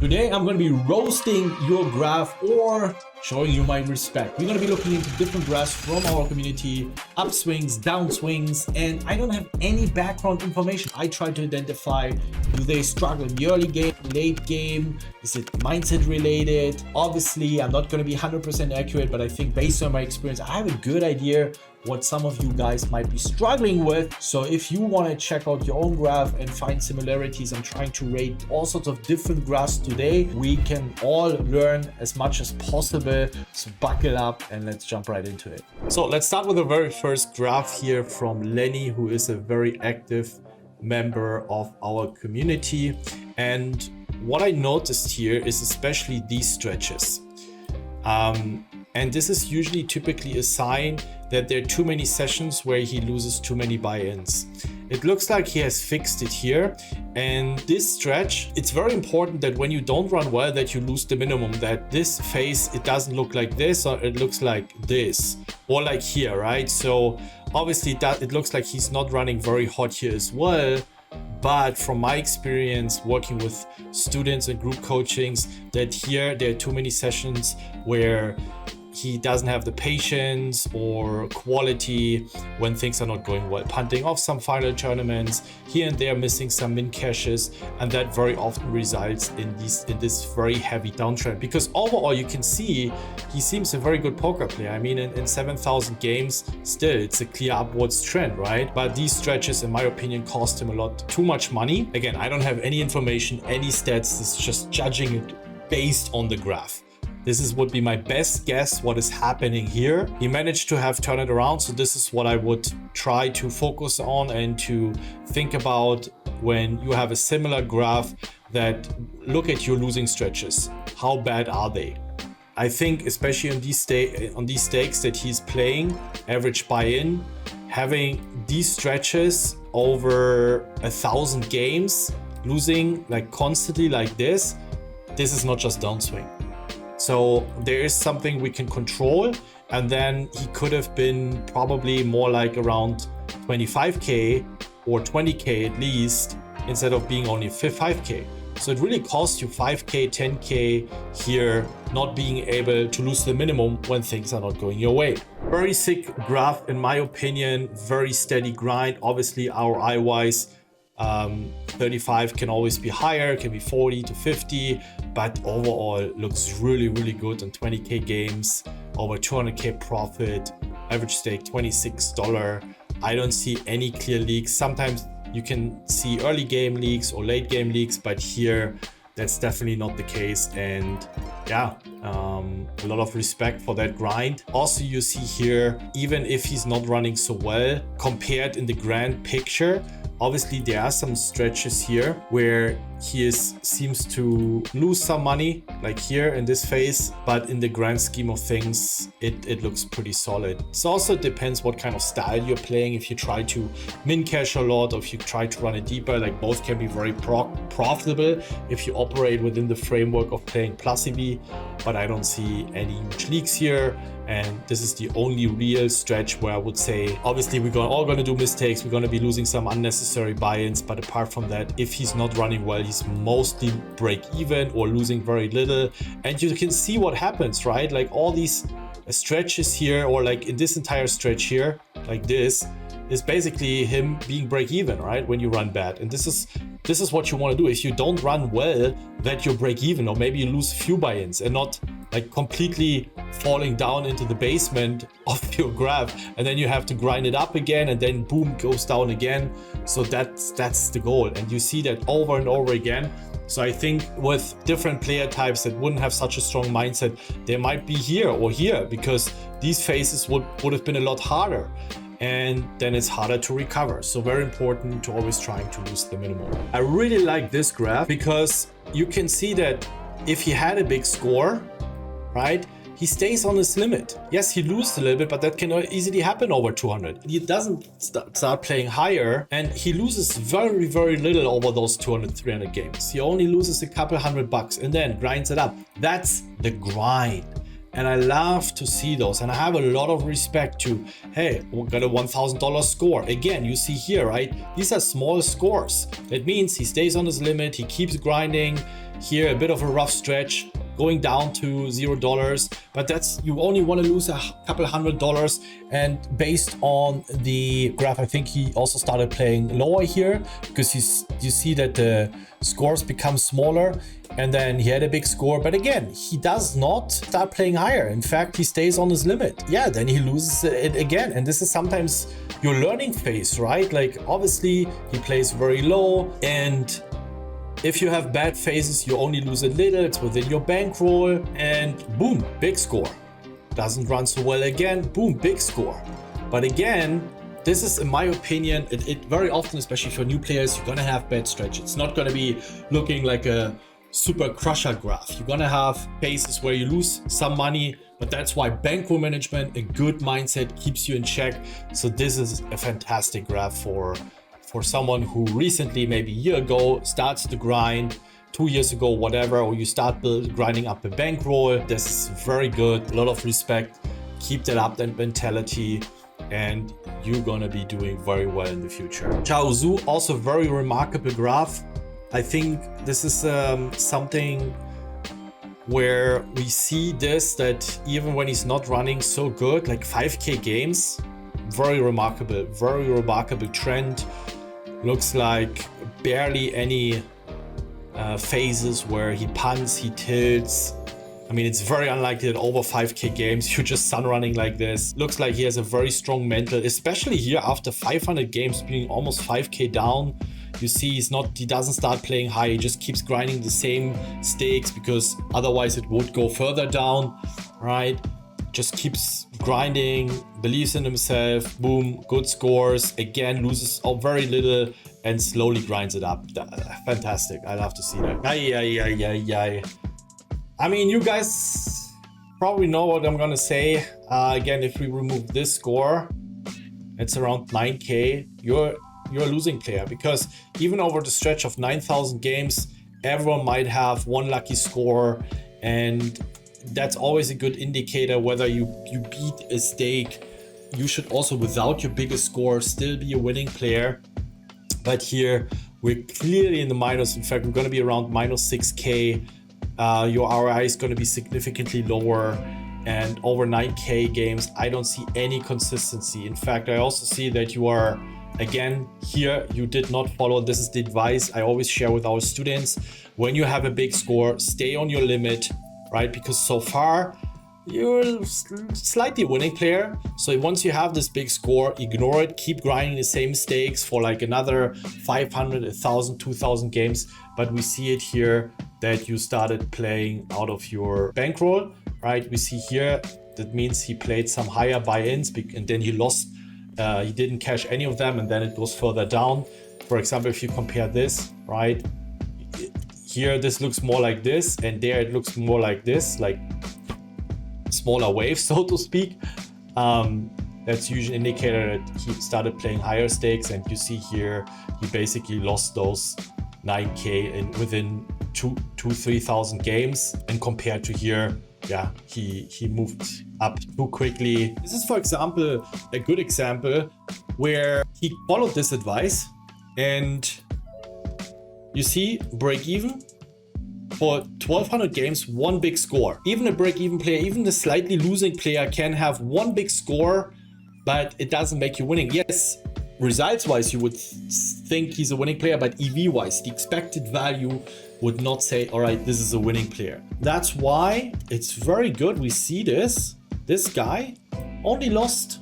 Today I'm going to be roasting your graph or showing you my respect. We're going to be looking into different graphs from our community, upswings, downswings, and I don't have any background information. I try to identify, do they struggle in the early game, late game? Is it mindset related? Obviously, I'm not going to be 100% accurate, but I think based on my experience, I have a good idea what some of you guys might be struggling with. So if you want to check out your own graph and find similarities, I'm trying to rate all sorts of different graphs today. We can all learn as much as possible. So buckle up and let's jump right into it. So let's start with the very first graph here from Lenny, who is a very active member of our community. And what I noticed here is especially these stretches. And this is usually typically a sign that there are too many sessions where he loses too many buy-ins. It looks like he has fixed it here. And this stretch, it's very important that when you don't run well, that you lose the minimum, that this phase, it doesn't look like this, or it looks like this, or like here, right? So obviously it looks like he's not running very hot here as well. But from my experience working with students and group coachings, that here there are too many sessions where he doesn't have the patience or quality when things are not going well, punting off some final tournaments, here and there missing some min caches, and that very often results in this very heavy downtrend. Because overall you can see he seems a very good poker player. I mean, in 7,000 games, still it's a clear upwards trend, right? But these stretches, in my opinion, cost him a lot too much money. Again, I don't have any information, any stats. It's just judging it based on the graph. This would be my best guess what is happening here. He managed to have turned it around, so this is what I would try to focus on and to think about when you have a similar graph, that look at your losing stretches. How bad are they? I think especially on these stakes that he's playing, average buy-in, having these stretches over 1,000 games, losing like constantly like this is not just downswing. So there is something we can control, and then he could have been probably more like around 25k or 20k at least, instead of being only 5k. So it really costs you 5k, 10k here, not being able to lose the minimum when things are not going your way. Very sick graph in my opinion, very steady grind. Obviously ROI wise, 35 can always be higher, can be 40 to 50, but overall looks really good on 20k games, over 200k profit, average stake $26. I don't see any clear leaks. Sometimes you can see early game leaks or late game leaks, but here that's definitely not the case. And yeah, a lot of respect for that grind. Also, you see here, even if he's not running so well compared in the grand picture, obviously there are some stretches here where he seems to lose some money, like here in this phase, but in the grand scheme of things, it looks pretty solid. It also depends what kind of style you're playing. If you try to min cash a lot, or if you try to run it deeper, like both can be very profitable if you operate within the framework of playing plus EV, but I don't see any huge leaks here. And this is the only real stretch where I would say, obviously we're all going to do mistakes. We're going to be losing some unnecessary buy-ins. But apart from that, if he's not running well, he's mostly break even or losing very little. And you can see what happens, right? Like all these stretches here, or like in this entire stretch here, like this, is basically him being break even, right? When you run bad. And this is what you want to do. If you don't run well, that you break even, or maybe you lose a few buy-ins and not like completely falling down into the basement of your graph, and then you have to grind it up again, and then boom, goes down again. So that's the goal, and you see that over and over again. So I think with different player types that wouldn't have such a strong mindset, they might be here or here, because these phases would have been a lot harder, and then it's harder to recover. So very important to always trying to lose the minimum. I really like this graph because you can see that if he had a big score, right, he stays on his limit. Yes, he loses a little bit, but that can easily happen over 200. He doesn't start playing higher, and he loses very little over those 200, 300 games. He only loses a couple $100 and then grinds it up. That's the grind. And I love to see those. And I have a lot of respect to, hey, we got a $1,000 score. Again, you see here, right? These are small scores. That means he stays on his limit. He keeps grinding. Here, a bit of a rough stretch, going down to $0. But that's, you only want to lose a couple $100. And based on the graph, I think he also started playing lower here, because you see that the scores become smaller. And then he had a big score, but again, he does not start playing higher. In fact, he stays on his limit. Yeah, then he loses it again. And this is sometimes your learning phase, right? Like, obviously he plays very low, and if you have bad phases, you only lose a little. It's within your bankroll, and boom, big score. Doesn't run so well again, boom, big score. But again, this is, in my opinion, it very often, especially for new players, you're gonna have bad stretch. It's not gonna be looking like a super crusher graph. You're gonna have phases where you lose some money, but that's why bankroll management, a good mindset, keeps you in check. So this is a fantastic graph for someone who recently, maybe a year ago, starts to grind, 2 years ago, whatever, or you start grinding up a bankroll. This is very good, a lot of respect. Keep that up, that mentality, and you're gonna be doing very well in the future. Chao Zhu, also very remarkable graph. I think this is something where we see this, that even when he's not running so good, like 5K games, very remarkable trend. Looks like barely any phases where he punts, he tilts. I mean, it's very unlikely that over 5K games you're just sun running like this. Looks like he has a very strong mental, especially here after 500 games being almost 5K down. You see he doesn't start playing high, he just keeps grinding the same stakes, because otherwise it would go further down, right? Just keeps grinding, believes in himself, boom, good scores, again loses very little and slowly grinds it up. Fantastic, I love to see that. I mean, you guys probably know what I'm gonna say. Again, if we remove this score, it's around 9K, you're a losing player, because even over the stretch of 9,000 games, everyone might have one lucky score, and that's always a good indicator whether you beat a stake. You should also, without your biggest score, still be a winning player. But here we're clearly in the minus. In fact, we're going to be around minus 6K. Your ROI is going to be significantly lower, and over 9K games, I don't see any consistency. In fact, I also see that you are, again, here you did not follow. This is the advice I always share with our students. When you have a big score, stay on your limit, right? Because so far you're slightly winning player. So once you have this big score, ignore it, keep grinding the same stakes for like another 500, 1,000, 2,000 games. But we see it here that you started playing out of your bankroll, right? We see here, that means he played some higher buy-ins and then he lost. He didn't cash any of them, and then it goes further down. For example, if you compare this, right? Here, this looks more like this, and there it looks more like this, like smaller waves, so to speak. That's usually an indicator that he started playing higher stakes, and you see here, he basically lost those 9K within 3,000 games, and compared to here, yeah, he moved up too quickly. This is, for example, a good example where he followed this advice, and you see break even for 1,200 games, one big score. Even a break even player, even the slightly losing player can have one big score, but it doesn't make you winning. Yes, results wise, you would think he's a winning player, but EV wise, the expected value would not say, all right, this is a winning player. That's why it's very good. We see this guy only lost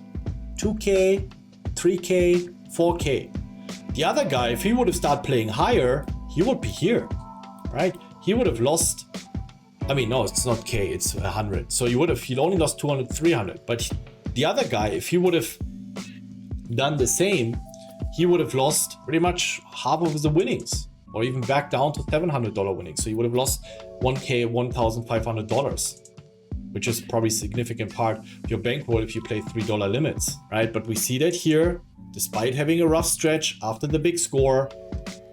2K, 3K, 4K. The other guy, if he would have started playing higher, he would be here, right? He would have lost, I mean, no, it's not K, it's 100. So he'd only lost 200, 300. But the other guy, if he would have done the same, he would have lost pretty much half of his winnings, or even back down to $700 winnings. So he would have lost 1K, $1,500, which is probably a significant part of your bankroll if you play $3 limits, right? But we see that here, despite having a rough stretch after the big score,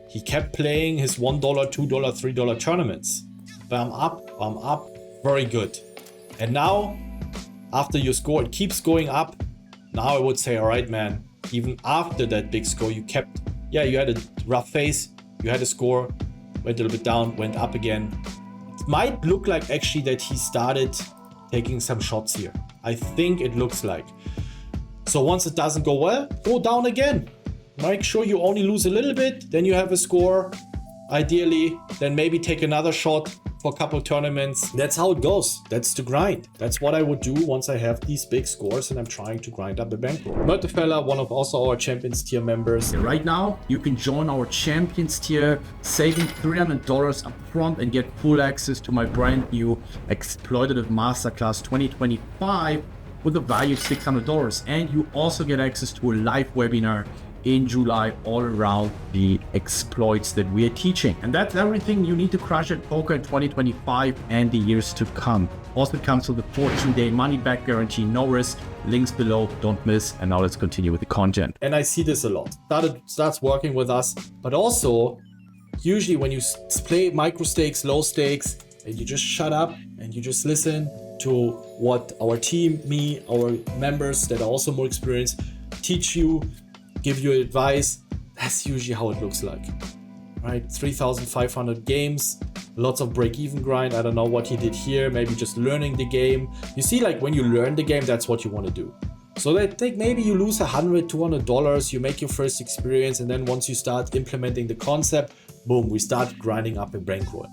he kept playing his $1, $2, $3 tournaments. Bam up, very good. And now, after your score, it keeps going up. Now I would say, all right, man, even after that big score, you kept, yeah, you had a rough phase, you had a score, went a little bit down, went up again. It might look like actually that he started taking some shots here. I think it looks like. So once it doesn't go well, go down again. Make sure you only lose a little bit, then you have a score. Ideally, then maybe take another shot for a couple tournaments. That's how it goes. That's the grind. That's what I would do once I have these big scores and I'm trying to grind up the bankroll. Mörtefella, one of also our Champions tier members. Right now, you can join our Champions tier, saving $300 up front and get full access to my brand new Exploitative Masterclass 2025 with a value of $600. And you also get access to a live webinar in July all around the exploits that we are teaching. And that's everything you need to crush at poker in 2025 and the years to come. Also, it comes with a 14-day money-back guarantee, no risk. Links below, don't miss. And now let's continue with the content. And I see this a lot. Starts working with us, but also usually when you play micro stakes, low stakes, and you just shut up and you just listen to what our team, me, our members that are also more experienced teach you, give you advice, that's usually how it looks like, right? 3,500 games, lots of break-even grind. I don't know what he did here, maybe just learning the game. You see, like when you learn the game, that's what you want to do. So that maybe you lose $100, $200, you make your first experience, and then once you start implementing the concept, boom, we start grinding up in bankroll.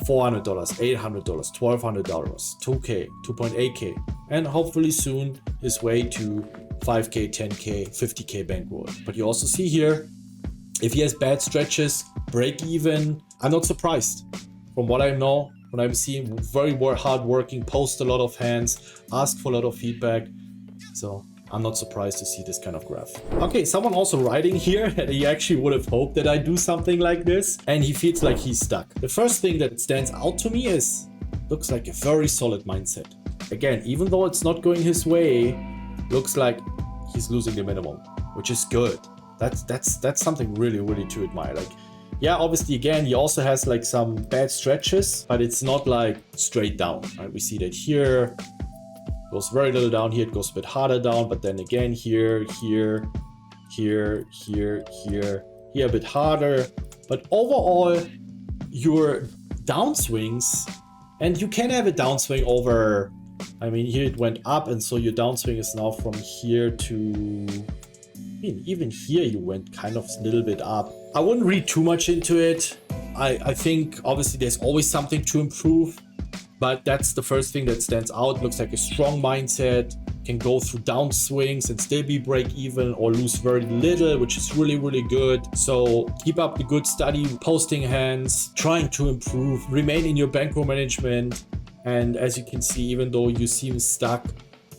$400, $800, $1,200, $2K, 2.8K, and hopefully soon his way to 5K, 10K, 50K bankroll. But you also see here, if he has bad stretches, break even, I'm not surprised. From what I know, when I'm seeing very hard working, post a lot of hands, ask for a lot of feedback. So I'm not surprised to see this kind of graph. Okay, someone also writing here that he actually would have hoped that I do something like this and he feels like he's stuck. The first thing that stands out to me is, looks like a very solid mindset. Again, even though it's not going his way, looks like he's losing the minimum, which is good. That's something really, really to admire. Like, yeah, obviously, again, he also has like some bad stretches, but it's not like straight down, right? We see that here, goes very little down here, it goes a bit harder down, but then again, here, here, here, here, here, here, a bit harder. But overall, your downswings, and you can have a downswing over, I mean, here it went up, and so your downswing is now from here to, I mean, even here you went kind of a little bit up. I wouldn't read too much into it. I think obviously there's always something to improve, but that's the first thing that stands out. Looks like a strong mindset, can go through downswings and still be break even or lose very little, which is really, really good. So keep up the good study, posting hands, trying to improve, remain in your bankroll management. And as you can see, even though you seem stuck,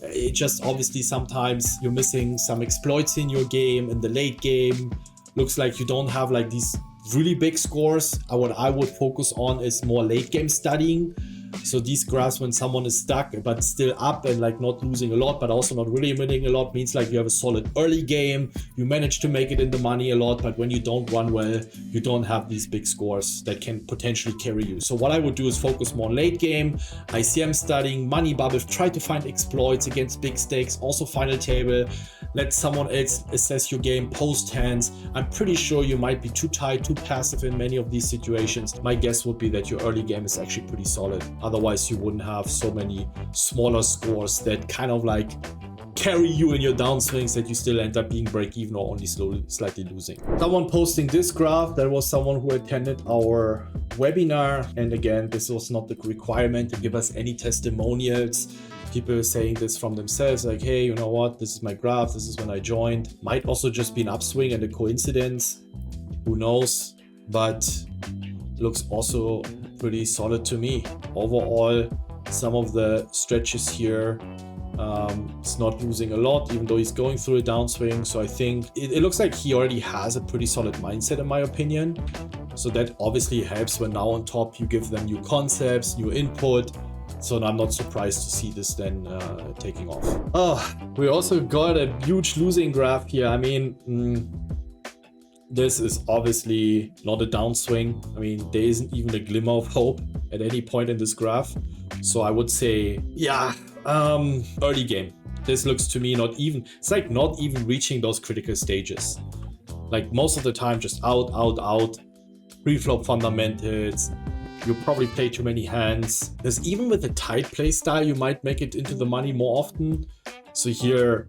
it just obviously sometimes you're missing some exploits in your game, in the late game. Looks like you don't have like these really big scores. What I would focus on is more late game studying. So these graphs, when someone is stuck but still up and like not losing a lot but also not really winning a lot, means like you have a solid early game, you manage to make it in the money a lot, but when you don't run well, you don't have these big scores that can potentially carry you. So what I would do is focus more on late game, ICM studying, money bubble, try to find exploits against big stakes, also final table, let someone else assess your game, post hands. I'm pretty sure you might be too tight, too passive in many of these situations. My guess would be that your early game is actually pretty solid. Otherwise, you wouldn't have so many smaller scores that kind of like carry you in your downswings that you still end up being break even or only slowly, slightly losing. Someone posting this graph, there was someone who attended our webinar. And again, this was not the requirement to give us any testimonials. People saying this from themselves, like, hey, you know what, this is my graph, this is when I joined. Might also just be an upswing and a coincidence, who knows, but looks also pretty solid to me. Overall, some of the stretches here, it's not losing a lot, even though he's going through a downswing. So I think it looks like he already has a pretty solid mindset, in my opinion. So that obviously helps when now on top you give them new concepts, new input. So I'm not surprised to see this then taking off. Oh, we also got a huge losing graph here. I mean, this is obviously not a downswing. I mean, there isn't even a glimmer of hope at any point in this graph. So I would say, yeah, early game. This looks to me not even, it's like not even reaching those critical stages. Like most of the time, just out, pre-flop fundamentals. You probably play too many hands. Because even with a tight play style, you might make it into the money more often. So here,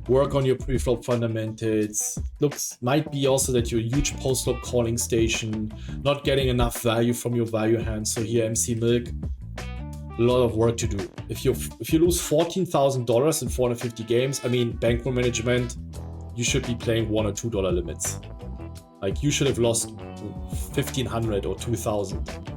work on your pre-flop fundamentals. Might be also that you're a huge post-flop calling station, not getting enough value from your value hands. So here, MC Milk, a lot of work to do. If you lose $14,000 in 450 games, I mean, bankroll management, you should be playing $1 or $2 limits. Like you should have lost 1,500 or 2,000.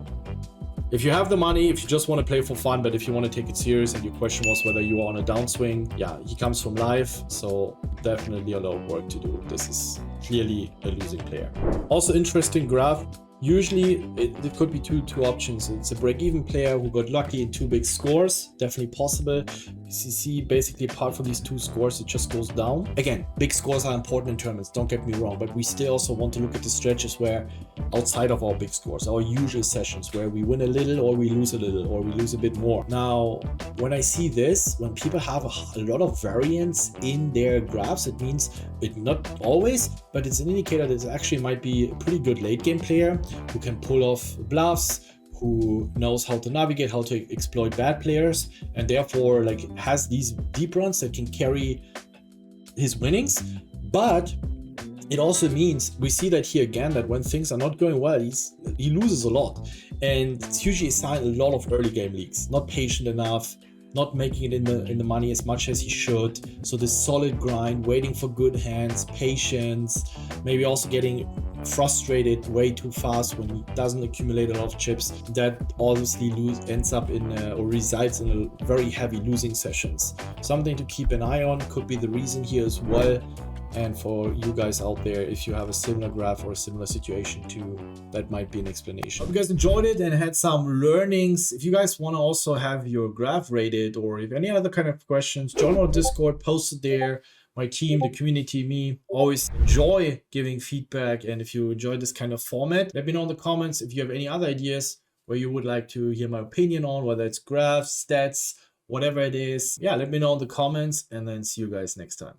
If you have the money, if you just want to play for fun, but if you want to take it serious and your question was whether you are on a downswing, yeah, he comes from live, so definitely a lot of work to do. This is clearly a losing player. Also interesting graph. Usually it could be two options. It's a break-even player who got lucky in 2 big scores, definitely possible. You see, basically apart from these 2 scores, it just goes down. Again, big scores are important in tournaments, don't get me wrong, but we still also want to look at the stretches where outside of our big scores, our usual sessions where we win a little or we lose a little or we lose a bit more. Now, when I see this, when people have a lot of variance in their graphs, it means it not always, but it's an indicator that it actually might be a pretty good late game player who can pull off bluffs, who knows how to navigate, how to exploit bad players, and therefore like has these deep runs that can carry his winnings. But it also means we see that here again, that when things are not going well, he loses a lot, and it's usually a sign a lot of early game leaks, not patient enough, not making it in the money as much as he should. So this solid grind, waiting for good hands, patience, maybe also getting frustrated way too fast when he doesn't accumulate a lot of chips. That obviously ends up in or resides in a very heavy losing sessions. Something to keep an eye on, could be the reason here as well. And for you guys out there, if you have a similar graph or a similar situation too, that might be an explanation. Hope you guys enjoyed it and had some learnings. If you guys want to also have your graph rated, or if any other kind of questions, join our Discord, post it there. My team, the community, me, always enjoy giving feedback. And if you enjoy this kind of format, let me know in the comments if you have any other ideas where you would like to hear my opinion on, whether it's graphs, stats, whatever it is. Yeah, let me know in the comments, and then see you guys next time.